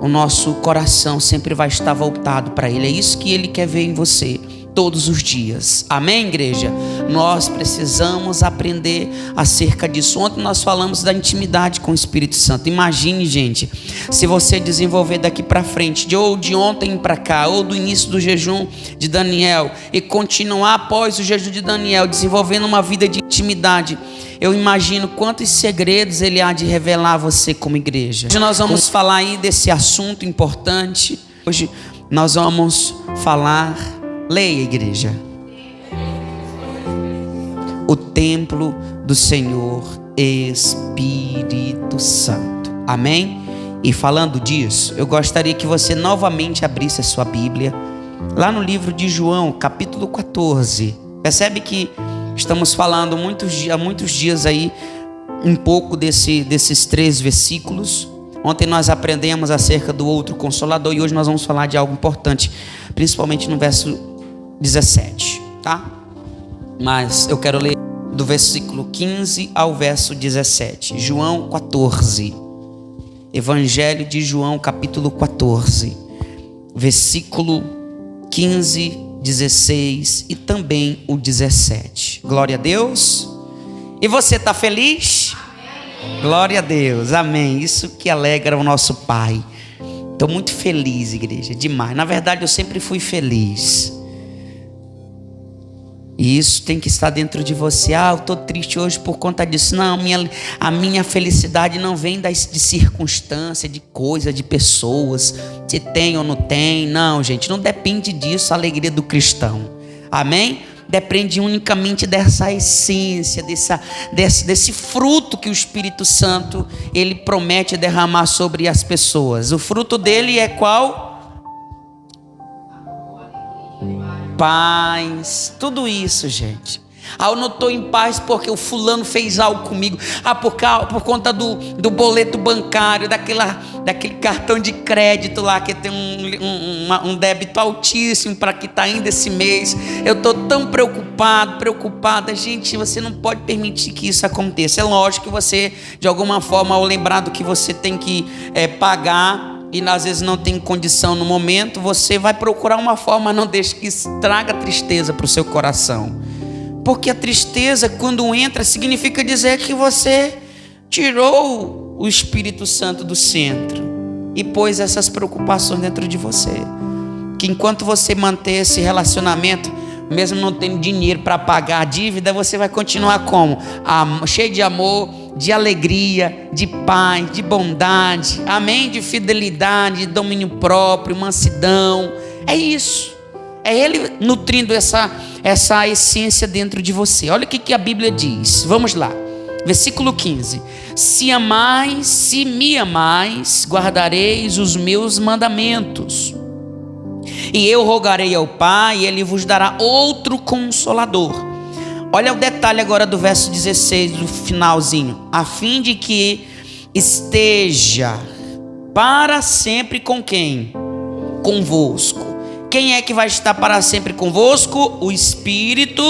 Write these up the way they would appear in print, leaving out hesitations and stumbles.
o nosso coração sempre vai estar voltado para Ele. É isso que Ele quer ver em você todos os dias. Amém, igreja? Nós precisamos aprender acerca disso. Ontem nós falamos da intimidade com o Espírito Santo. Imagine, gente, se você desenvolver daqui para frente, ou de ontem para cá, ou do início do jejum de Daniel, e continuar após o jejum de Daniel, desenvolvendo uma vida de intimidade. Eu imagino quantos segredos Ele há de revelar a você como igreja. Hoje nós vamos falar aí desse assunto importante. Hoje nós vamos falar... Leia, igreja. O templo do Senhor Espírito Santo. Amém? E falando disso, eu gostaria que você novamente abrisse a sua Bíblia lá no livro de João, capítulo 14. Percebe que estamos falando há muitos dias aí um pouco desses 3 versículos. Ontem nós aprendemos acerca do outro Consolador e hoje nós vamos falar de algo importante, principalmente no verso 17, tá? Mas eu quero ler do versículo 15 ao verso 17. João 14. Evangelho de João, capítulo 14, versículo 15, 16 e também o 17. Glória a Deus. E você está feliz? Amém. Glória a Deus, amém. Isso que alegra o nosso Pai. Estou muito feliz, igreja, demais. Na verdade, eu sempre fui feliz. E isso tem que estar dentro de você. Eu estou triste hoje por conta disso. Não, a minha felicidade não vem de circunstância, de coisa, de pessoas. Se tem ou não tem. Não, gente, não depende disso a alegria do cristão. Amém? Depende unicamente dessa essência, desse fruto que o Espírito Santo ele promete derramar sobre as pessoas. O fruto dele é qual? Paz, tudo isso, gente. Eu não estou em paz porque o fulano fez algo comigo. Por conta do boleto bancário, daquele cartão de crédito lá que tem um débito altíssimo para que está indo esse mês. Eu estou tão preocupada. Gente, você não pode permitir que isso aconteça. É lógico que você, de alguma forma, ao lembrar do que você tem que pagar, e às vezes não tem condição no momento, você vai procurar uma forma, não deixe que isso traga tristeza para o seu coração. Porque a tristeza, quando entra, significa dizer que você tirou o Espírito Santo do centro e pôs essas preocupações dentro de você. Que enquanto você manter esse relacionamento, mesmo não tendo dinheiro para pagar a dívida, você vai continuar como? Cheio de amor, de alegria, de paz, de bondade, amém? De fidelidade, de domínio próprio, mansidão. É isso. É Ele nutrindo essa essência dentro de você. Olha o que a Bíblia diz. Vamos lá. Versículo 15. Se me amais, guardareis os meus mandamentos. E eu rogarei ao Pai, e Ele vos dará outro Consolador. Olha o detalhe agora do verso 16, do finalzinho. A fim de que esteja para sempre com quem? Convosco. Quem é que vai estar para sempre convosco? O Espírito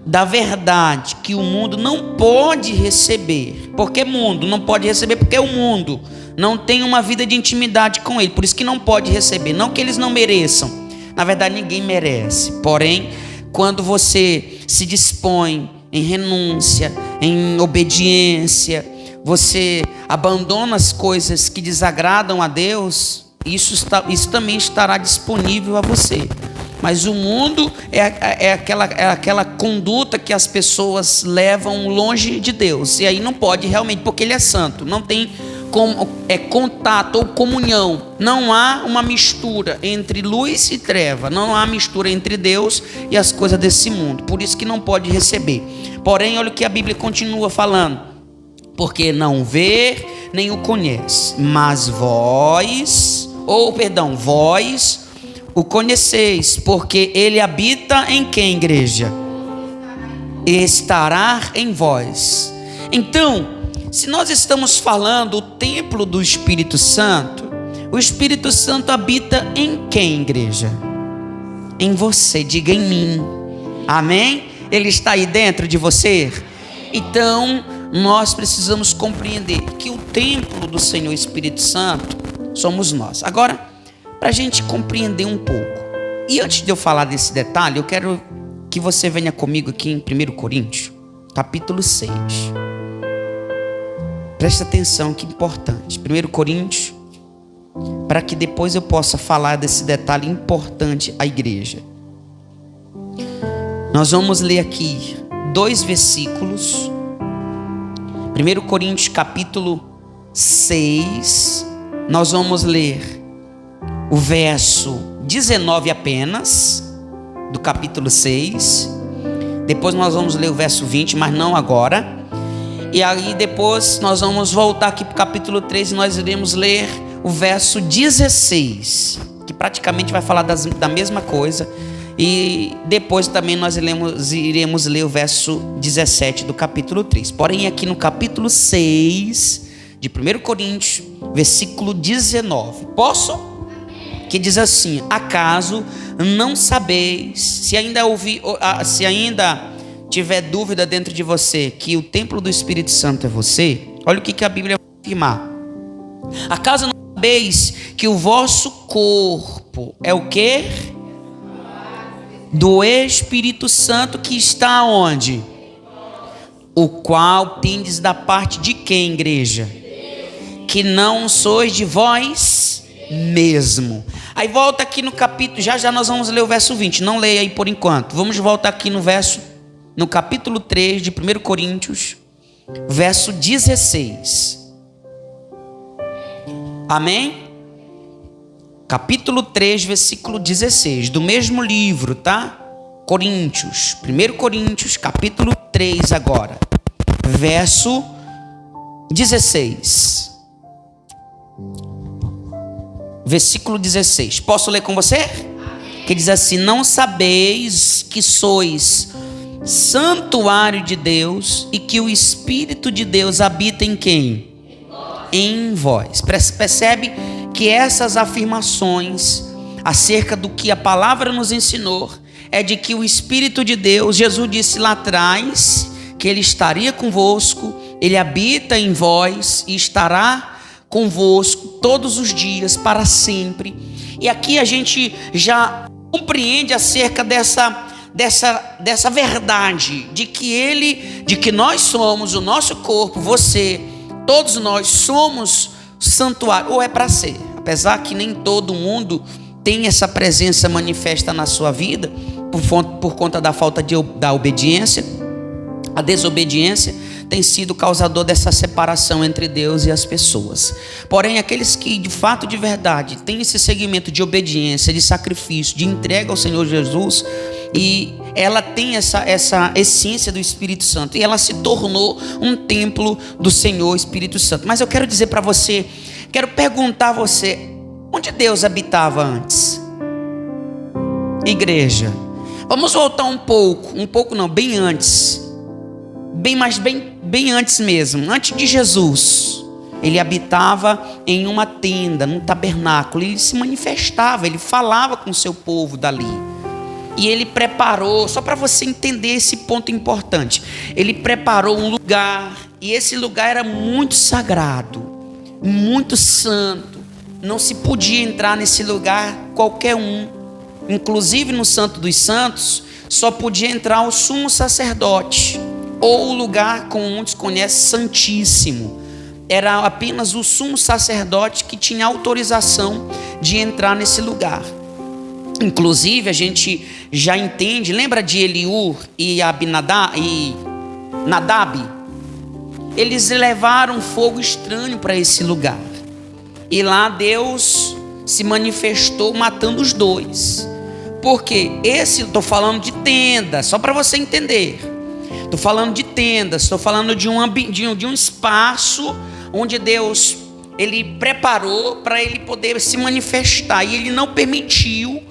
da verdade, que o mundo não pode receber. Por que mundo? Não pode receber porque o mundo não tem uma vida de intimidade com Ele. Por isso que não pode receber. Não que eles não mereçam. Na verdade, ninguém merece. Porém, quando você se dispõe em renúncia, em obediência, você abandona as coisas que desagradam a Deus, isso também estará disponível a você. Mas o mundo é aquela conduta que as pessoas levam longe de Deus. E aí não pode realmente, porque Ele é santo. Não tem contato ou comunhão. Não há uma mistura entre luz e treva. Não há mistura entre Deus e as coisas desse mundo. Por isso que não pode receber. Porém, olha o que a Bíblia continua falando. Porque não vê nem o conhece. Mas vós o conheceis, porque Ele habita em quem, igreja? Estará em vós. Então, se nós estamos falando o templo do Espírito Santo, o Espírito Santo habita em quem, igreja? Em você, diga em mim. Amém? Ele está aí dentro de você? Então, nós precisamos compreender que o templo do Senhor Espírito Santo somos nós. Agora, para a gente compreender um pouco, e antes de eu falar desse detalhe, eu quero que você venha comigo aqui em 1 Coríntios, capítulo 6. Presta atenção, que importante. 1 Coríntios, para que depois eu possa falar desse detalhe importante à igreja. Nós vamos ler aqui 2 versículos. 1 Coríntios capítulo 6. Nós vamos ler o verso 19 apenas, do capítulo 6. Depois nós vamos ler o verso 20, mas não agora. E aí depois nós vamos voltar aqui para o capítulo 3 e nós iremos ler o verso 16, que praticamente vai falar da mesma coisa. E depois também nós iremos ler o verso 17 do capítulo 3. Porém aqui no capítulo 6 de 1 Coríntios, versículo 19. Posso? Que diz assim: acaso não sabeis, se ainda tiver dúvida dentro de você, que o templo do Espírito Santo é você? Olha o que a Bíblia vai afirmar. Acaso não sabeis que o vosso corpo é o quê? Do Espírito Santo que está onde? O qual tendes da parte de quem, igreja? Que não sois de vós mesmo. Aí volta aqui no capítulo, já nós vamos ler o verso 20, não leia aí por enquanto. Vamos voltar aqui no capítulo 3 de 1 Coríntios, verso 16. Amém? Capítulo 3, versículo 16, do mesmo livro, tá? Coríntios, 1 Coríntios, capítulo 3 agora, verso 16. Versículo 16. Posso ler com você? Amém. Que diz assim: não sabeis que sois santuário de Deus e que o Espírito de Deus habita em quem? Em vós. Percebe que essas afirmações acerca do que a palavra nos ensinou é de que o Espírito de Deus, Jesus disse lá atrás que Ele estaria convosco, Ele habita em vós e estará convosco todos os dias para sempre. E aqui a gente já compreende acerca dessa verdade de que nós somos o nosso corpo, você, todos nós somos santuário, ou é para ser, apesar que nem todo mundo tem essa presença manifesta na sua vida por conta da falta da obediência. A desobediência tem sido causador dessa separação entre Deus e as pessoas. Porém, aqueles que de fato, de verdade, têm esse segmento de obediência, de sacrifício, de entrega ao Senhor Jesus, e ela tem essa essência do Espírito Santo, e ela se tornou um templo do Senhor Espírito Santo. Mas eu quero dizer para você, quero perguntar a você, onde Deus habitava antes? Igreja, vamos voltar um pouco não, bem antes. Bem antes mesmo, antes de Jesus, Ele habitava em uma tenda, num tabernáculo. Ele se manifestava, Ele falava com o seu povo dali. E Ele preparou, só para você entender esse ponto importante, Ele preparou um lugar, e esse lugar era muito sagrado, muito santo. Não se podia entrar nesse lugar qualquer um. Inclusive no Santo dos Santos, só podia entrar o sumo sacerdote, ou o lugar, como muitos conhecem, santíssimo. Era apenas o sumo sacerdote que tinha autorização de entrar nesse lugar. Inclusive a gente já entende, lembra de Eliú e Nadab? Eles levaram fogo estranho para esse lugar, e lá Deus se manifestou matando os dois. Porque estou falando de tenda, só para você entender. Estou falando de tendas, estou falando de um espaço onde Deus, Ele preparou para Ele poder se manifestar. E Ele não permitiu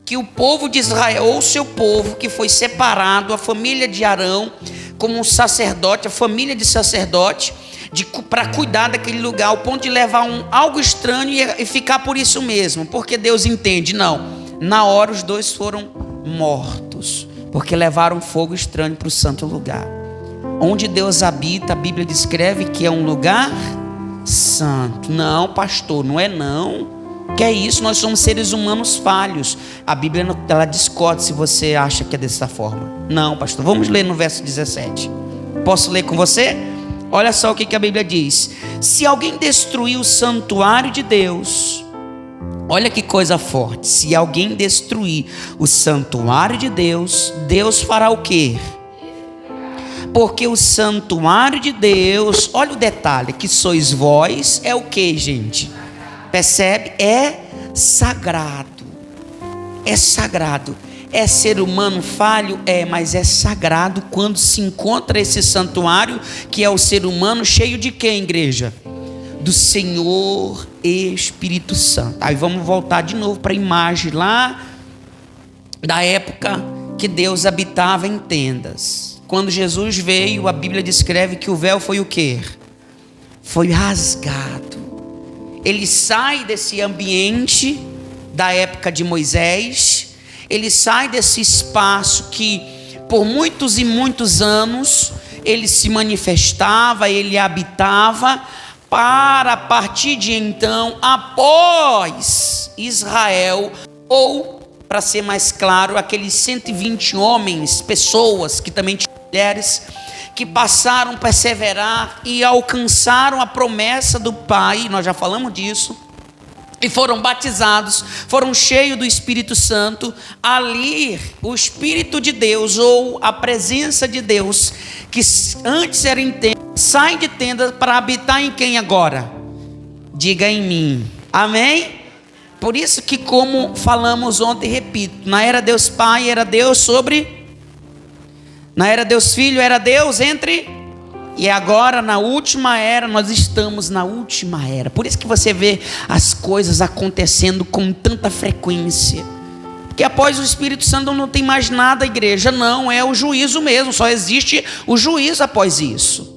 que o povo de Israel, ou o seu povo que foi separado, a família de Arão, como um sacerdote, a família de sacerdote, para cuidar daquele lugar, ao ponto de levar algo estranho e ficar por isso mesmo. Porque Deus entende, não. Na hora os dois foram mortos, porque levaram fogo estranho para o santo lugar. Onde Deus habita, a Bíblia descreve que é um lugar santo. Não, pastor, não é não. Que é isso? Nós somos seres humanos falhos. A Bíblia ela discorda se você acha que é dessa forma. Não, pastor. Vamos ler no verso 17. Posso ler com você? Olha só o que a Bíblia diz. Se alguém destruir o santuário de Deus, olha que coisa forte. Se alguém destruir o santuário de Deus, Deus fará o quê? Porque o santuário de Deus, olha o detalhe, que sois vós, é o que, gente? Percebe? É sagrado. É sagrado. É ser humano falho? É, mas é sagrado quando se encontra esse santuário, que é o ser humano cheio de quem, igreja? Do Senhor Espírito Santo. Aí vamos voltar de novo para a imagem lá da época que Deus habitava em tendas. Quando Jesus veio, a Bíblia descreve que o véu foi o quê? Foi rasgado. Ele sai desse ambiente da época de Moisés, ele sai desse espaço que por muitos e muitos anos ele se manifestava, ele habitava, para a partir de então, após Israel, ou para ser mais claro, aqueles 120 homens, pessoas que também tinham mulheres, que passaram a perseverar e alcançaram a promessa do Pai, nós já falamos disso, e foram batizados, foram cheios do Espírito Santo. Ali o Espírito de Deus, ou a presença de Deus, que antes era em tenda, sai de tenda para habitar em quem agora? Diga em mim, amém? Por isso que, como falamos ontem, repito, na era Deus Pai era Deus sobre, na era Deus Filho era Deus entre, e agora na última era, nós estamos na última era. Por isso que você vê as coisas acontecendo com tanta frequência, porque após o Espírito Santo não tem mais nada, igreja, não, é o juízo mesmo, só existe o juízo após isso,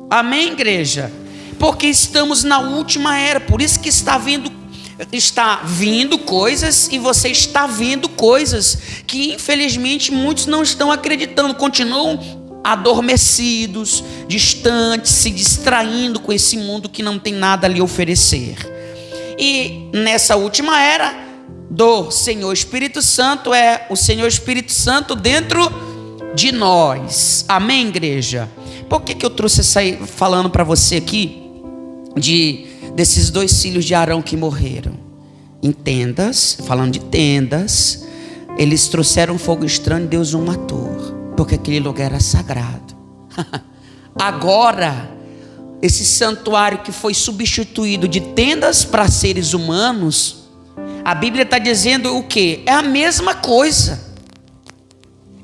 amém, igreja? Porque estamos na última era, por isso que está vindo coisas, e você está vendo coisas que infelizmente muitos não estão acreditando, continuam adormecidos, distantes, se distraindo com esse mundo que não tem nada a lhe oferecer. E nessa última era do Senhor Espírito Santo, é o Senhor Espírito Santo dentro de nós, amém, igreja? Por que eu trouxe essa aí falando para você aqui desses 2 filhos de Arão que morreram em tendas? Falando de tendas, eles trouxeram fogo estranho e Deus o matou, porque aquele lugar era sagrado. Agora, esse santuário que foi substituído de tendas para seres humanos, a Bíblia está dizendo o que? É a mesma coisa.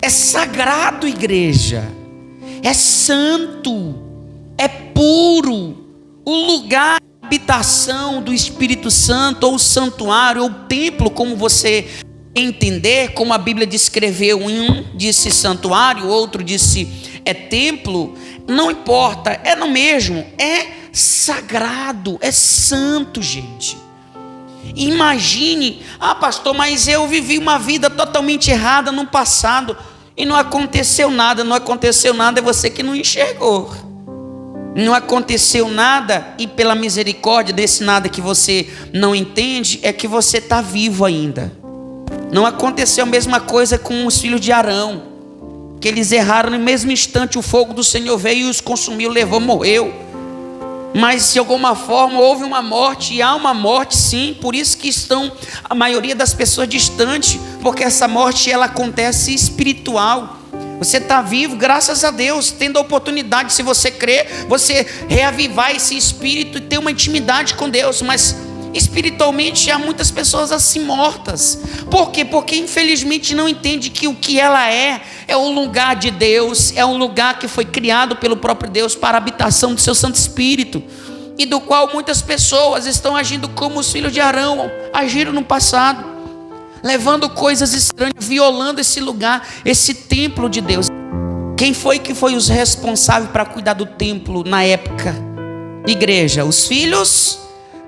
É sagrado, igreja. É santo. É puro. O lugar de habitação do Espírito Santo, ou o santuário, ou o templo, como você entender, como a Bíblia descreveu, um disse santuário, outro disse é templo, não importa, é no mesmo, é sagrado, é santo, gente. Imagine, pastor, mas eu vivi uma vida totalmente errada no passado e não aconteceu nada. Não aconteceu nada, é você que não enxergou. Não aconteceu nada, e pela misericórdia desse nada que você não entende, é que você está vivo ainda. Não aconteceu a mesma coisa com os filhos de Arão, que eles erraram no mesmo instante, o fogo do Senhor veio e os consumiu, levou, morreu. Mas de alguma forma houve uma morte, e há uma morte sim, por isso que estão a maioria das pessoas distante, porque essa morte ela acontece espiritual. Você está vivo, graças a Deus, tendo a oportunidade, se você crer, você reavivar esse espírito e ter uma intimidade com Deus. Mas espiritualmente há muitas pessoas assim mortas. Por quê? Porque infelizmente não entende que o que ela é um lugar de Deus, é um lugar que foi criado pelo próprio Deus para a habitação do seu Santo Espírito, e do qual muitas pessoas estão agindo como os filhos de Arão agiram no passado, levando coisas estranhas, violando esse lugar, esse templo de Deus. Quem foi que foi os responsáveis para cuidar do templo na época? Igreja, os filhos,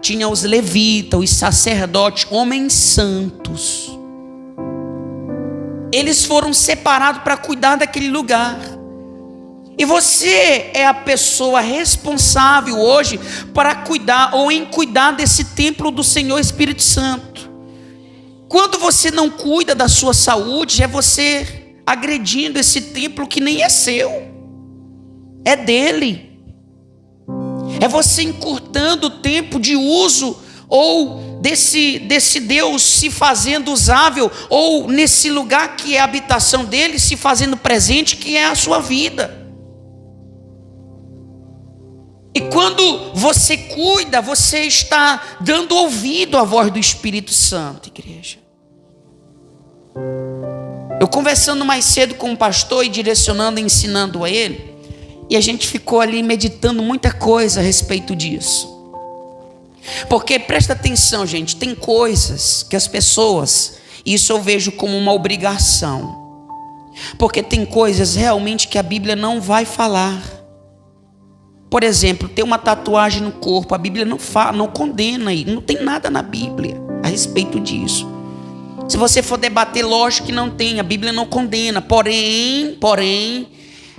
tinha os levitas, os sacerdotes, homens santos. Eles foram separados para cuidar daquele lugar. E você é a pessoa responsável hoje para cuidar ou em cuidar desse templo do Senhor Espírito Santo. Quando você não cuida da sua saúde, é você agredindo esse templo que nem é seu, é dele. É você encurtando o tempo de uso ou desse Deus se fazendo usável, ou nesse lugar que é a habitação dele se fazendo presente, que é a sua vida. E quando você cuida, você está dando ouvido à voz do Espírito Santo, igreja. Eu conversando mais cedo com o pastor e direcionando, ensinando a ele, e a gente ficou ali meditando muita coisa a respeito disso. Porque presta atenção, gente, tem coisas que as pessoas, isso eu vejo como uma obrigação. Porque tem coisas realmente que a Bíblia não vai falar. Por exemplo, ter uma tatuagem no corpo, a Bíblia não fala, não condena, não tem nada na Bíblia a respeito disso. Se você for debater, lógico que não tem, a Bíblia não condena. Porém,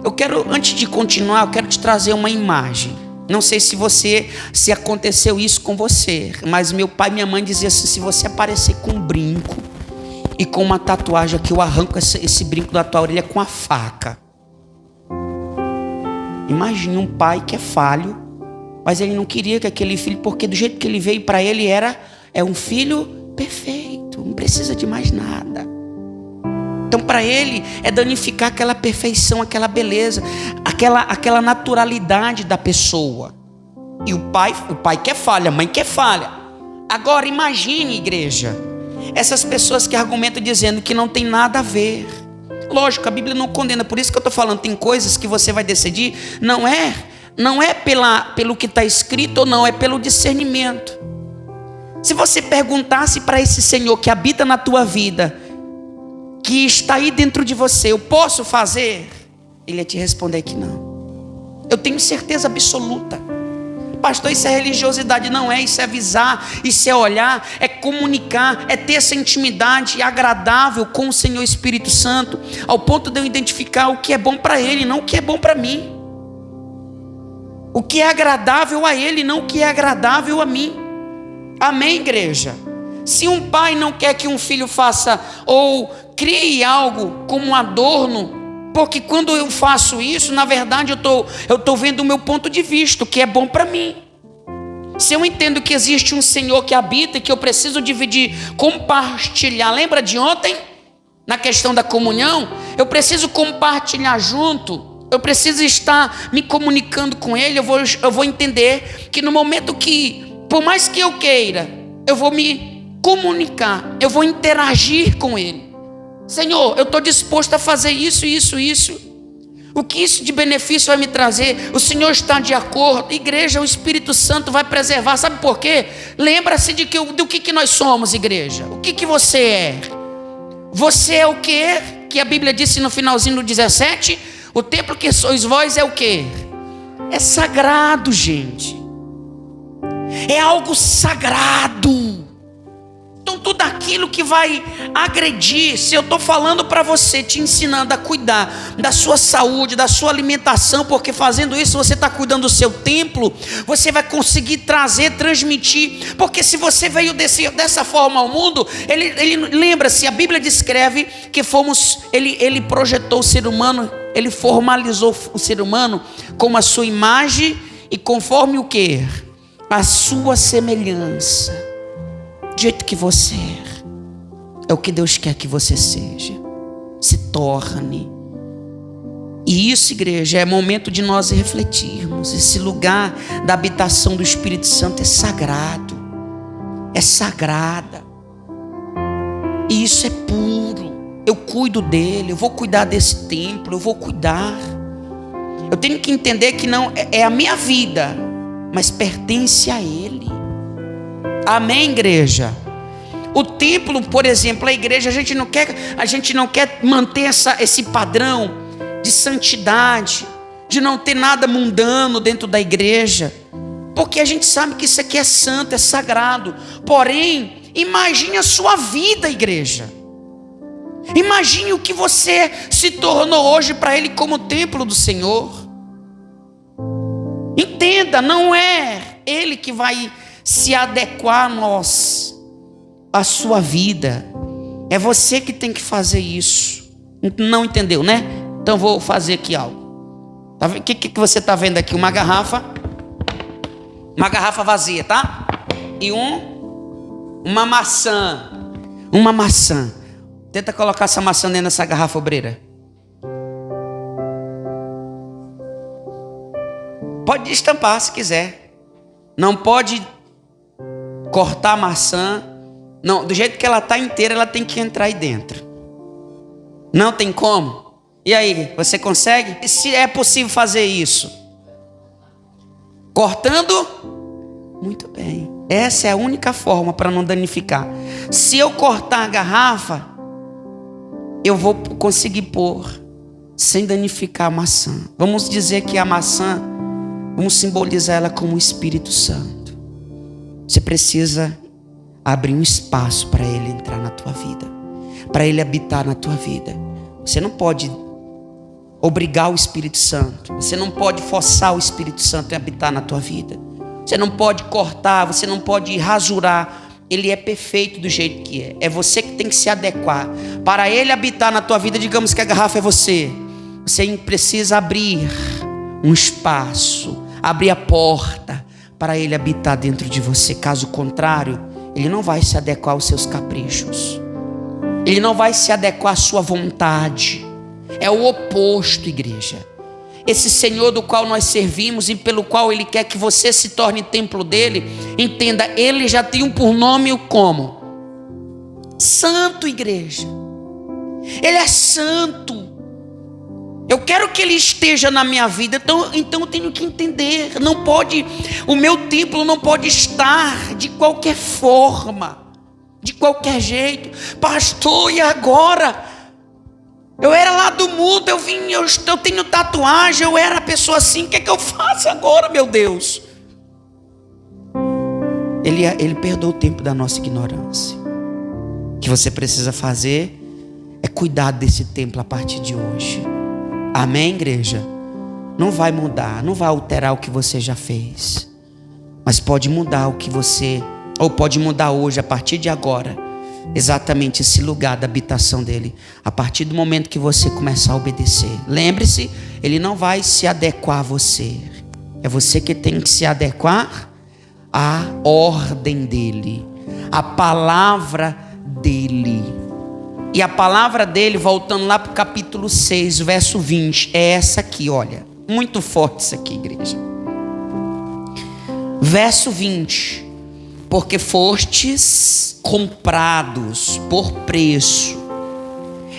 eu quero, antes de continuar, eu quero te trazer uma imagem. Não sei se aconteceu isso com você, mas meu pai e minha mãe diziam assim: se você aparecer com um brinco e com uma tatuagem aqui, eu arranco esse brinco da tua orelha com a faca. Imagine um pai que é falho, mas ele não queria que aquele filho, porque do jeito que ele veio para ele é um filho perfeito, não precisa de mais nada. Então para ele é danificar aquela perfeição, aquela beleza, aquela naturalidade da pessoa. E o pai quer falha, a mãe quer falha. Agora imagine, igreja, essas pessoas que argumentam dizendo que não tem nada a ver. Lógico, a Bíblia não condena, por isso que eu estou falando, tem coisas que você vai decidir, não é pelo que está escrito ou não, é pelo discernimento. Se você perguntasse para esse Senhor que habita na tua vida, que está aí dentro de você, eu posso fazer? Ele ia te responder que não. Eu tenho certeza absoluta. Pastor, isso é religiosidade. Não é, isso é avisar, isso é olhar, é comunicar, é ter essa intimidade agradável com o Senhor Espírito Santo, ao ponto de eu identificar o que é bom para Ele, não o que é bom para mim. O que é agradável a Ele, não o que é agradável a mim. Amém, igreja? Se um pai não quer que um filho faça ou crie algo como um adorno, porque quando eu faço isso, na verdade eu estou vendo o meu ponto de vista, o que é bom para mim. Se eu entendo que existe um Senhor que habita e que eu preciso dividir, compartilhar, lembra de ontem? Na questão da comunhão, eu preciso compartilhar junto, eu preciso estar me comunicando com Ele, eu vou entender que no momento que, por mais que eu queira, eu vou me comunicar, eu vou interagir com Ele. Senhor, eu estou disposto a fazer isso. O que isso de benefício vai me trazer? O Senhor está de acordo? Igreja, o Espírito Santo vai preservar. Sabe por quê? Lembra-se do que nós somos, igreja. O que você é? Você é o quê? Que a Bíblia disse no finalzinho do 17. O templo que sois vós é o quê? É sagrado, gente. É algo sagrado. Então tudo aquilo que vai agredir, se eu estou falando para você, te ensinando a cuidar da sua saúde, da sua alimentação, porque fazendo isso você está cuidando do seu templo, você vai conseguir transmitir, porque se você veio dessa forma ao mundo, ele lembra-se, a Bíblia descreve que ele projetou o ser humano, ele formalizou o ser humano como a sua imagem e conforme o quê? A sua semelhança. Do jeito que você é o que Deus quer que você seja, se torne. E isso, igreja, é momento de nós refletirmos. Esse lugar da habitação do Espírito Santo é sagrado, é sagrada, e isso é puro. Eu cuido dele, eu vou cuidar desse templo, eu vou cuidar. Eu tenho que entender que não é a minha vida, mas pertence a Ele. Amém, igreja? O templo, por exemplo, a igreja, a gente não quer manter esse padrão de santidade, de não ter nada mundano dentro da igreja, porque a gente sabe que isso aqui é santo, é sagrado. Porém, imagine a sua vida, igreja. Imagine o que você se tornou hoje para Ele como templo do Senhor. Entenda, não é Ele que vai se adequar a nós, a sua vida. É você que tem que fazer isso. Não entendeu, né? Então vou fazer aqui algo. O que você está vendo aqui? Uma garrafa vazia, tá? E uma maçã. Uma maçã. Tenta colocar essa maçã dentro dessa garrafa, obreira. Pode estampar se quiser. Não pode cortar a maçã. Não, do jeito que ela está inteira, ela tem que entrar aí dentro. Não tem como? E aí, você consegue? Se é possível fazer isso? Cortando? Muito bem. Essa é a única forma para não danificar. Se eu cortar a garrafa, eu vou conseguir pôr sem danificar a maçã. Vamos dizer que a maçã, vamos simbolizar ela como o Espírito Santo. Você precisa abrir um espaço para Ele entrar na tua vida, para Ele habitar na tua vida. Você não pode obrigar o Espírito Santo, você não pode forçar o Espírito Santo a habitar na tua vida. Você não pode cortar, você não pode rasurar. Ele é perfeito do jeito que é. É você que tem que se adequar. Para Ele habitar na tua vida, digamos que a garrafa é você. Você precisa abrir um espaço, abrir a porta para Ele habitar dentro de você. Caso contrário, Ele não vai se adequar aos seus caprichos. Ele não vai se adequar à sua vontade. É o oposto, igreja. Esse Senhor do qual nós servimos e pelo qual Ele quer que você se torne templo dEle, entenda, Ele já tem um por nome como? Santo, igreja. Ele é santo. Eu quero que Ele esteja na minha vida, então eu tenho que entender. Não pode, o meu templo não pode estar de qualquer forma, de qualquer jeito. Pastor, e agora? Eu era lá do mundo, eu tenho tatuagem, eu era pessoa assim, o que é que eu faço agora, meu Deus? Ele perdoa o tempo da nossa ignorância. O que você precisa fazer é cuidar desse templo a partir de hoje. Amém, igreja? Não vai mudar, não vai alterar o que você já fez, mas pode mudar o que você, ou pode mudar hoje, a partir de agora, exatamente esse lugar da habitação dele, a partir do momento que você começar a obedecer. Lembre-se, Ele não vai se adequar a você, é você que tem que se adequar à ordem dele, à palavra dele. E a palavra dele, voltando lá para o capítulo 6, verso 20, é essa aqui, olha, muito forte isso aqui, igreja. Verso 20: porque fostes comprados por preço.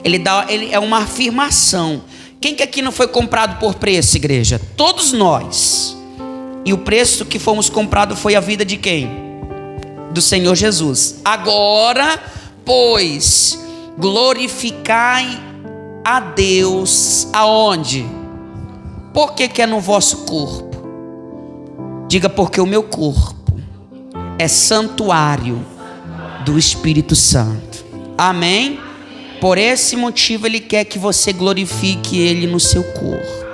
Ele é uma afirmação. Quem que aqui não foi comprado por preço, igreja? Todos nós. E o preço que fomos comprados foi a vida de quem? Do Senhor Jesus. Agora, pois, glorificai a Deus aonde? Por que é no vosso corpo? Diga, porque o meu corpo é santuário do Espírito Santo. Amém? Por esse motivo Ele quer que você glorifique Ele no seu corpo.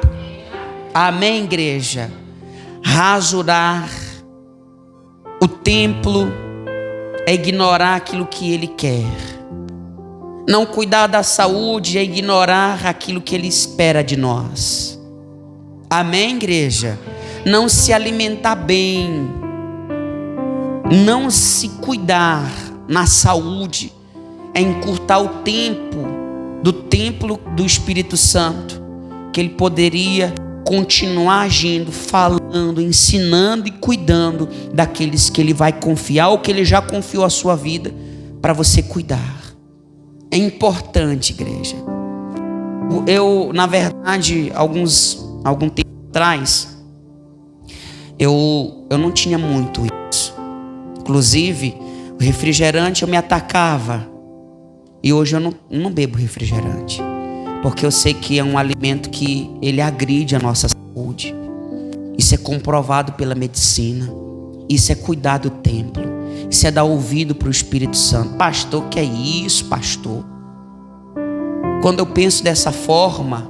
Amém, igreja? Rasurar o templo é ignorar aquilo que Ele quer. Não cuidar da saúde é ignorar aquilo que Ele espera de nós. Amém, igreja? Não se alimentar bem, não se cuidar na saúde, é encurtar o tempo do templo do Espírito Santo, que Ele poderia continuar agindo, falando, ensinando e cuidando daqueles que Ele vai confiar, ou que Ele já confiou a sua vida para você cuidar. É importante, igreja. Eu, na verdade, algum tempo atrás, eu não tinha muito isso. Inclusive, o refrigerante eu me atacava. E hoje eu não bebo refrigerante, porque eu sei que é um alimento que ele agride a nossa saúde. Isso é comprovado pela medicina. Isso é cuidar do templo. Isso é dar ouvido para o Espírito Santo. Pastor, que é isso, pastor? Quando eu penso dessa forma,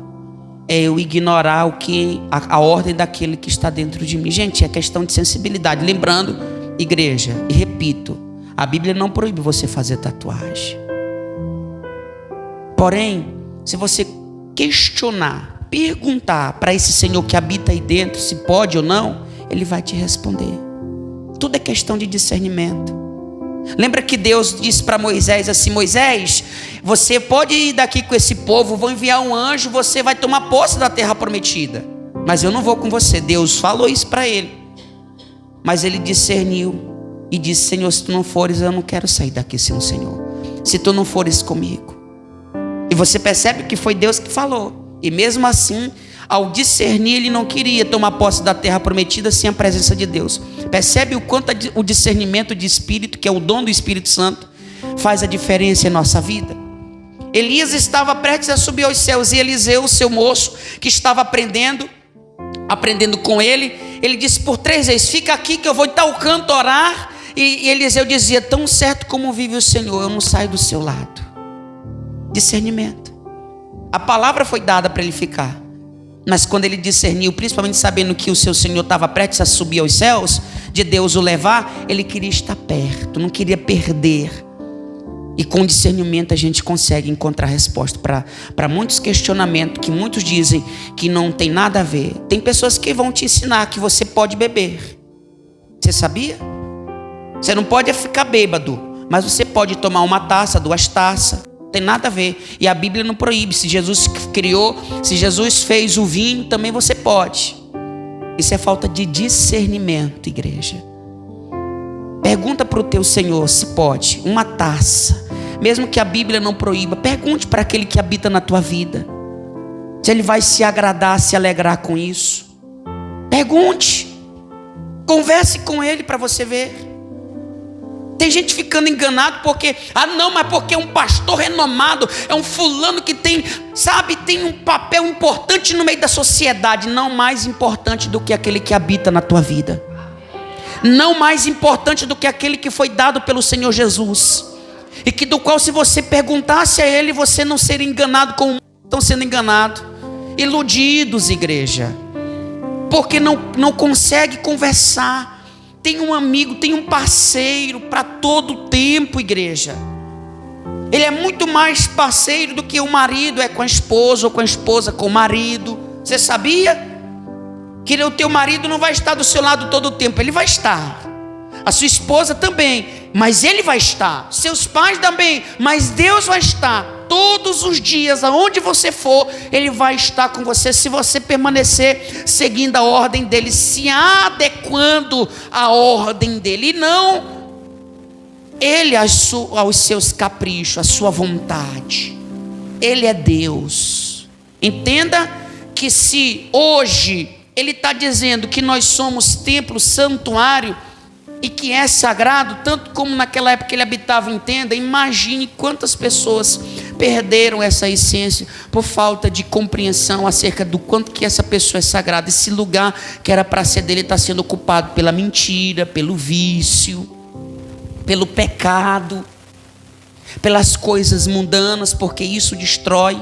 é eu ignorar a ordem daquele que está dentro de mim. Gente, é questão de sensibilidade. Lembrando, igreja, e repito, a Bíblia não proíbe você fazer tatuagem. Porém, se você questionar, perguntar para esse Senhor que habita aí dentro se pode ou não, Ele vai te responder. Tudo é questão de discernimento. Lembra que Deus disse para Moisés assim: Moisés, você pode ir daqui com esse povo, vou enviar um anjo, você vai tomar posse da terra prometida, mas eu não vou com você. Deus falou isso para ele, mas ele discerniu e disse: Senhor, se tu não fores, eu não quero sair daqui sem o Senhor, se tu não fores comigo. E você percebe que foi Deus que falou, e mesmo assim, ao discernir, ele não queria tomar posse da terra prometida sem a presença de Deus. Percebe o quanto o discernimento de espírito, que é o dom do Espírito Santo, faz a diferença em nossa vida? Elias estava prestes a subir aos céus, e Eliseu, seu moço, que estava aprendendo com ele, ele disse por 3 vezes: fica aqui que eu vou em tal canto orar. E Eliseu dizia: tão certo como vive o Senhor, eu não saio do seu lado. Discernimento. A palavra foi dada para ele ficar, mas quando ele discerniu, principalmente sabendo que o seu Senhor estava prestes a subir aos céus, de Deus o levar, ele queria estar perto, não queria perder. E com discernimento a gente consegue encontrar resposta para muitos questionamentos que muitos dizem que não tem nada a ver. Tem pessoas que vão te ensinar que você pode beber. Você sabia? Você não pode ficar bêbado, mas você pode tomar 1 taça, 2 taças. Tem nada a ver. E a Bíblia não proíbe. Se Jesus criou, se Jesus fez o vinho, também você pode. Isso é falta de discernimento, igreja. Pergunta para o teu Senhor se pode. 1 taça. Mesmo que a Bíblia não proíba, pergunte para aquele que habita na tua vida se ele vai se agradar, se alegrar com isso. Pergunte. Converse com ele para você ver. Tem gente ficando enganado porque, mas porque é um pastor renomado, é um fulano que tem um papel importante no meio da sociedade. Não mais importante do que aquele que habita na tua vida. Não mais importante do que aquele que foi dado pelo Senhor Jesus. E que do qual, se você perguntasse a ele, você não seria enganado como estão sendo enganados. Iludidos, igreja. Porque não consegue conversar. Tem um amigo, tem um parceiro para todo o tempo, igreja. Ele é muito mais parceiro do que o marido é com a esposa, ou com a esposa com o marido. Você sabia? Que o teu marido não vai estar do seu lado todo o tempo. Ele vai estar. A sua esposa também, mas ele vai estar. Seus pais também, mas Deus vai estar. Todos os dias, aonde você for, Ele vai estar com você, se você permanecer seguindo a ordem dEle, se adequando à ordem dEle, e não Ele aos seus caprichos, à sua vontade. Ele é Deus. Entenda que se hoje Ele está dizendo que nós somos templo, santuário, e que é sagrado, tanto como naquela época que ele habitava em tenda, imagine quantas pessoas perderam essa essência por falta de compreensão acerca do quanto que essa pessoa é sagrada. Esse lugar que era para ser dele está sendo ocupado pela mentira, pelo vício, pelo pecado, pelas coisas mundanas, porque isso destrói.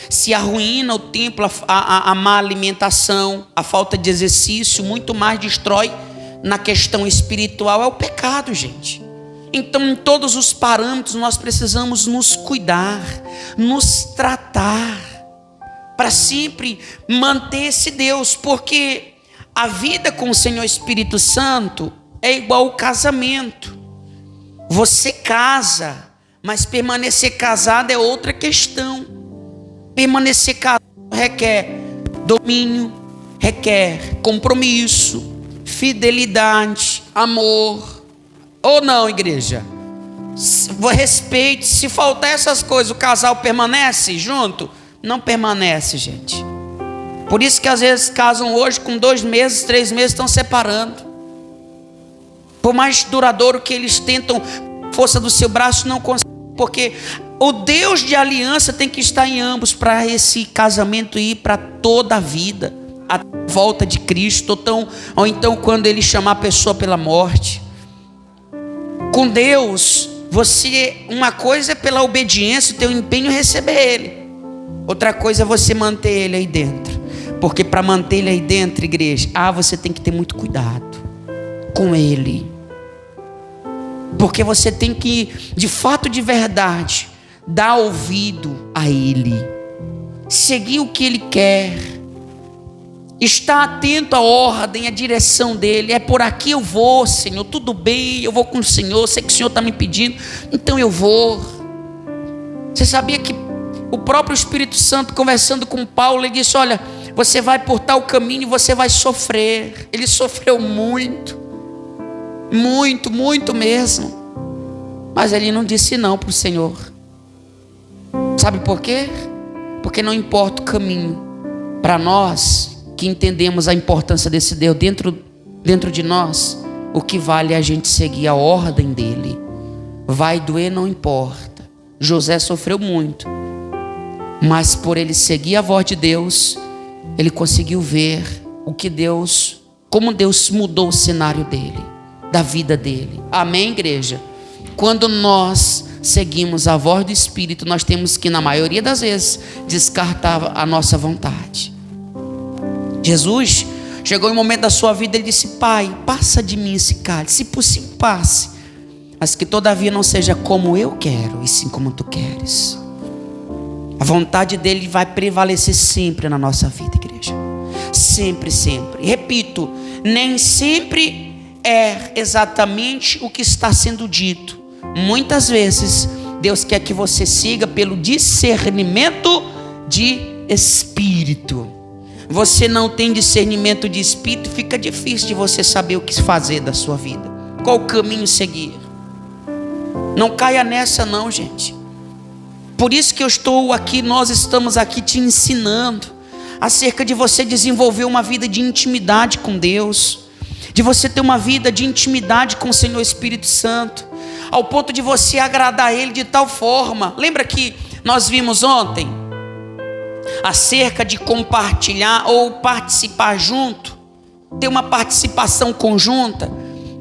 Se arruína o templo, a má alimentação, a falta de exercício, muito mais destrói. Na questão espiritual é o pecado, gente. Então, em todos os parâmetros, nós precisamos nos cuidar, nos tratar, para sempre manter esse Deus, porque a vida com o Senhor Espírito Santo é igual ao casamento. Você casa, mas permanecer casado é outra questão. Permanecer casado requer domínio, requer compromisso, fidelidade, amor. Ou não, igreja? Respeite. Se faltar essas coisas, o casal permanece junto? Não permanece, gente. Por isso que às vezes casam hoje, com 2 meses, 3 meses, estão separando. Por mais duradouro que eles tentam, força do seu braço, não conseguem. Porque o Deus de aliança tem que estar em ambos, para esse casamento ir para toda a vida, a volta de Cristo, ou então quando Ele chamar a pessoa pela morte. Com Deus, uma coisa é pela obediência, o teu empenho em receber Ele. Outra coisa é você manter ele aí dentro. Porque para manter ele aí dentro, igreja, você tem que ter muito cuidado com ele. Porque você tem que, de fato, de verdade, dar ouvido a ele. Seguir o que ele quer. Estar atento à ordem, à direção dele. É por aqui eu vou, Senhor, tudo bem, eu vou com o Senhor, sei que o Senhor está me pedindo, então eu vou. Você sabia que o próprio Espírito Santo, conversando com Paulo, ele disse: olha, você vai por tal caminho e você vai sofrer. Ele sofreu muito, muito, muito mesmo. Mas ele não disse não para o Senhor. Sabe por quê? Porque não importa o caminho. Para nós que entendemos a importância desse Deus dentro de nós, o que vale é a gente seguir a ordem dele. Vai doer, não importa. José sofreu muito, mas por ele seguir a voz de Deus, ele conseguiu ver como Deus mudou o cenário dele, da vida dele. Amém, igreja? Quando nós seguimos a voz do Espírito, nós temos que, na maioria das vezes, descartar a nossa vontade. Jesus chegou em um momento da sua vida, ele disse: Pai, passa de mim esse cálice, se possível passe, mas que todavia não seja como eu quero, e sim como tu queres. A vontade dele vai prevalecer sempre na nossa vida, igreja. Sempre, sempre. Repito, nem sempre é exatamente o que está sendo dito. Muitas vezes Deus quer que você siga pelo discernimento de espírito. Você não tem discernimento de espírito, fica difícil de você saber o que fazer da sua vida, qual caminho seguir. Não caia nessa não, gente. Por isso que nós estamos aqui te ensinando acerca de você desenvolver uma vida de intimidade com Deus, de você ter uma vida de intimidade com o Senhor Espírito Santo, ao ponto de você agradar a Ele de tal forma. Lembra que nós vimos ontem acerca de compartilhar ou participar junto, ter uma participação conjunta?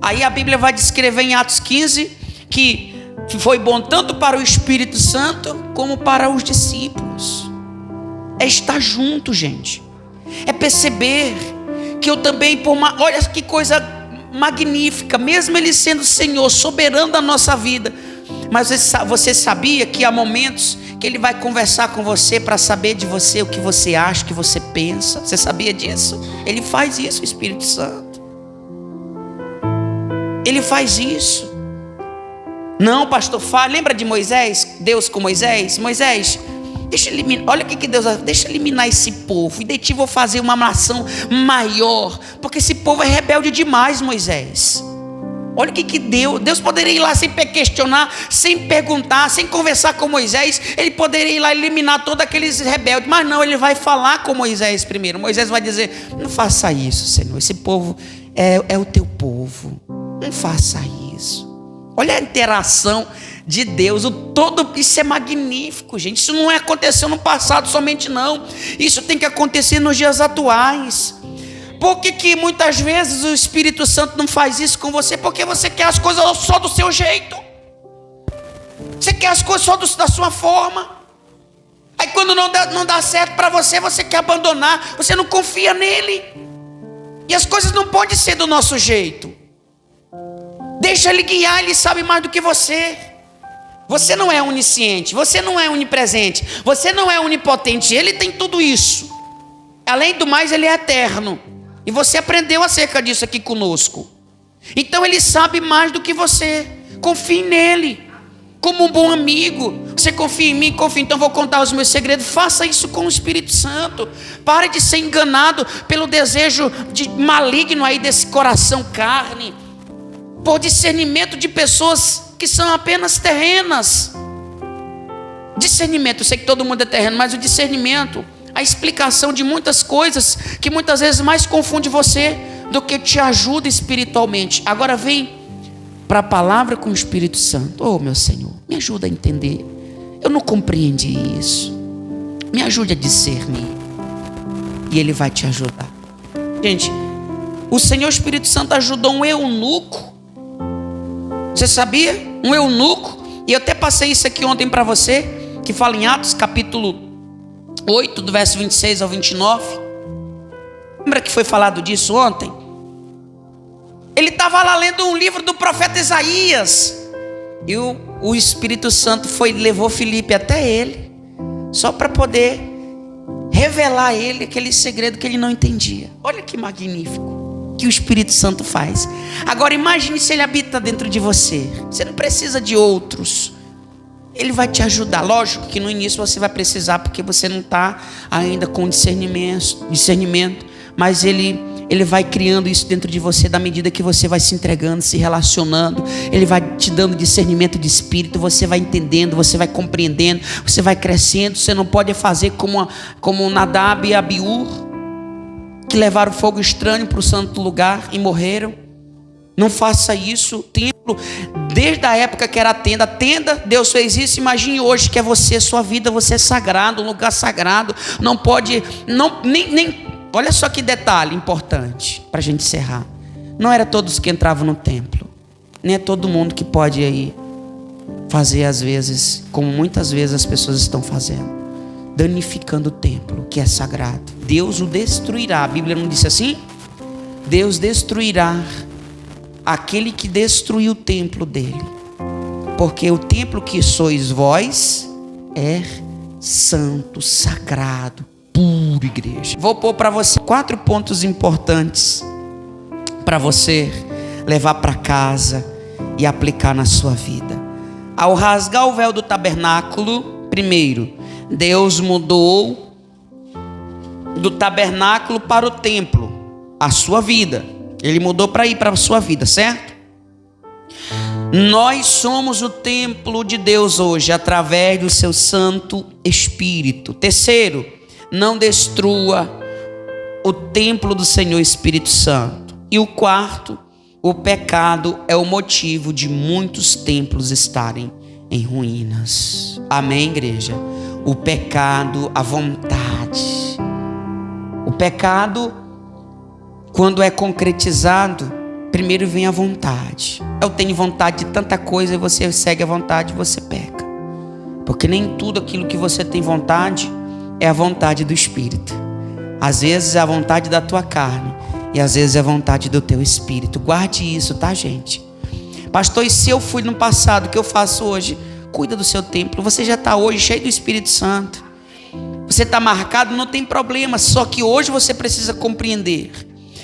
Aí a Bíblia vai descrever em Atos 15 que foi bom tanto para o Espírito Santo como para os discípulos. É estar junto, gente. É perceber que eu também, olha que coisa magnífica, mesmo Ele sendo Senhor, soberano da nossa vida, mas você sabia que há momentos que Ele vai conversar com você para saber de você o que você acha, o que você pensa? Você sabia disso? Ele faz isso, o Espírito Santo. Ele faz isso. Não, pastor, lembra de Moisés? Deus com Moisés? Moisés, deixa eliminar, olha o que Deus, deixa eliminar esse povo, e de ti vou fazer uma nação maior, porque esse povo é rebelde demais, Moisés. Olha o que Deus poderia ir lá sem questionar, sem perguntar, sem conversar com Moisés. Ele poderia ir lá eliminar todos aqueles rebeldes, mas não, ele vai falar com Moisés primeiro. Moisés vai dizer: não faça isso, Senhor, esse povo é o teu povo, não faça isso. Olha a interação de Deus, isso é magnífico, gente. Isso não aconteceu no passado somente, não. Isso tem que acontecer nos dias atuais. Por que muitas vezes o Espírito Santo não faz isso com você? Porque você quer as coisas só do seu jeito. Você quer as coisas só da sua forma. Aí quando não dá certo para você, você quer abandonar. Você não confia nele. E as coisas não podem ser do nosso jeito. Deixa ele guiar, ele sabe mais do que você. Você não é onisciente, você não é onipresente, você não é onipotente. Ele tem tudo isso. Além do mais, ele é eterno. E você aprendeu acerca disso aqui conosco. Então ele sabe mais do que você. Confie nele. Como um bom amigo. Você confia em mim? Confia. Então vou contar os meus segredos. Faça isso com o Espírito Santo. Pare de ser enganado pelo desejo maligno aí desse coração carne, por discernimento de pessoas que são apenas terrenas. Discernimento, eu sei que todo mundo é terreno, mas o discernimento, a explicação de muitas coisas que muitas vezes mais confunde você do que te ajuda espiritualmente. Agora vem para a palavra com o Espírito Santo. Oh, meu Senhor, me ajuda a entender. Eu não compreendi isso. Me ajude a discernir. E Ele vai te ajudar. Gente, o Senhor Espírito Santo ajudou um eunuco. Você sabia? Um eunuco. E eu até passei isso aqui ontem para você, que fala em Atos capítulo 8, do verso 26 ao 29. Lembra que foi falado disso ontem? Ele estava lá lendo um livro do profeta Isaías. E o Espírito Santo levou Filipe até ele, só para poder revelar a ele aquele segredo que ele não entendia. Olha que magnífico que o Espírito Santo faz. Agora imagine se ele habita dentro de você. Você não precisa de outros. Ele vai te ajudar. Lógico que no início você vai precisar, porque você não está ainda com discernimento. Mas ele vai criando isso dentro de você, da medida que você vai se entregando, se relacionando. Ele vai te dando discernimento de espírito. Você vai entendendo, você vai compreendendo, você vai crescendo. Você não pode fazer como Nadab e Abiú, que levaram fogo estranho para o santo lugar e morreram. Não faça isso. O templo, desde a época que era a tenda, Deus fez isso. Imagine hoje que é você, sua vida, você é sagrado, um lugar sagrado. Não pode, olha só que detalhe importante para a gente encerrar. Não era todos que entravam no templo, nem é todo mundo que pode aí fazer, às vezes, como muitas vezes as pessoas estão fazendo, danificando o templo que é sagrado. Deus o destruirá. A Bíblia não disse assim? Deus destruirá aquele que destruiu o templo dele, porque o templo que sois vós é santo, sagrado, puro, igreja. Vou pôr para você 4 pontos importantes para você levar para casa e aplicar na sua vida. Ao rasgar o véu do tabernáculo, primeiro, Deus mudou do tabernáculo para o templo a sua vida. Ele mudou para ir para a sua vida, certo? Nós somos o templo de Deus hoje, através do seu Santo Espírito. Terceiro, não destrua o templo do Senhor Espírito Santo. E o quarto, o pecado é o motivo de muitos templos estarem em ruínas. Amém, igreja? O pecado, a vontade. O pecado, quando é concretizado, primeiro vem a vontade. Eu tenho vontade de tanta coisa e você segue a vontade e você peca. Porque nem tudo aquilo que você tem vontade é a vontade do Espírito. Às vezes é a vontade da tua carne e às vezes é a vontade do teu Espírito. Guarde isso, tá, gente? Pastor, e se eu fui no passado, o que eu faço hoje? Cuida do seu templo. Você já está hoje cheio do Espírito Santo. Você está marcado, não tem problema. Só que hoje você precisa compreender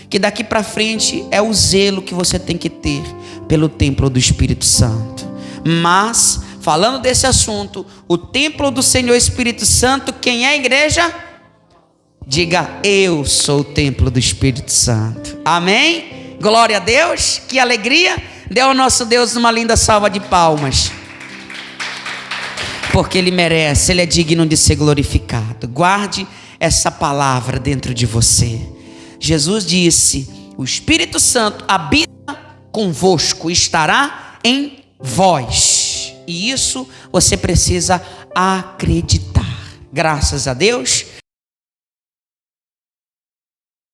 que daqui para frente é o zelo que você tem que ter pelo templo do Espírito Santo. Mas, falando desse assunto, o templo do Senhor Espírito Santo, quem é a igreja? Diga, eu sou o templo do Espírito Santo. Amém? Glória a Deus, que alegria. Dê ao nosso Deus uma linda salva de palmas, porque Ele merece, Ele é digno de ser glorificado. Guarde essa palavra dentro de você. Jesus disse, o Espírito Santo habita convosco, estará em vós. E isso você precisa acreditar. Graças a Deus.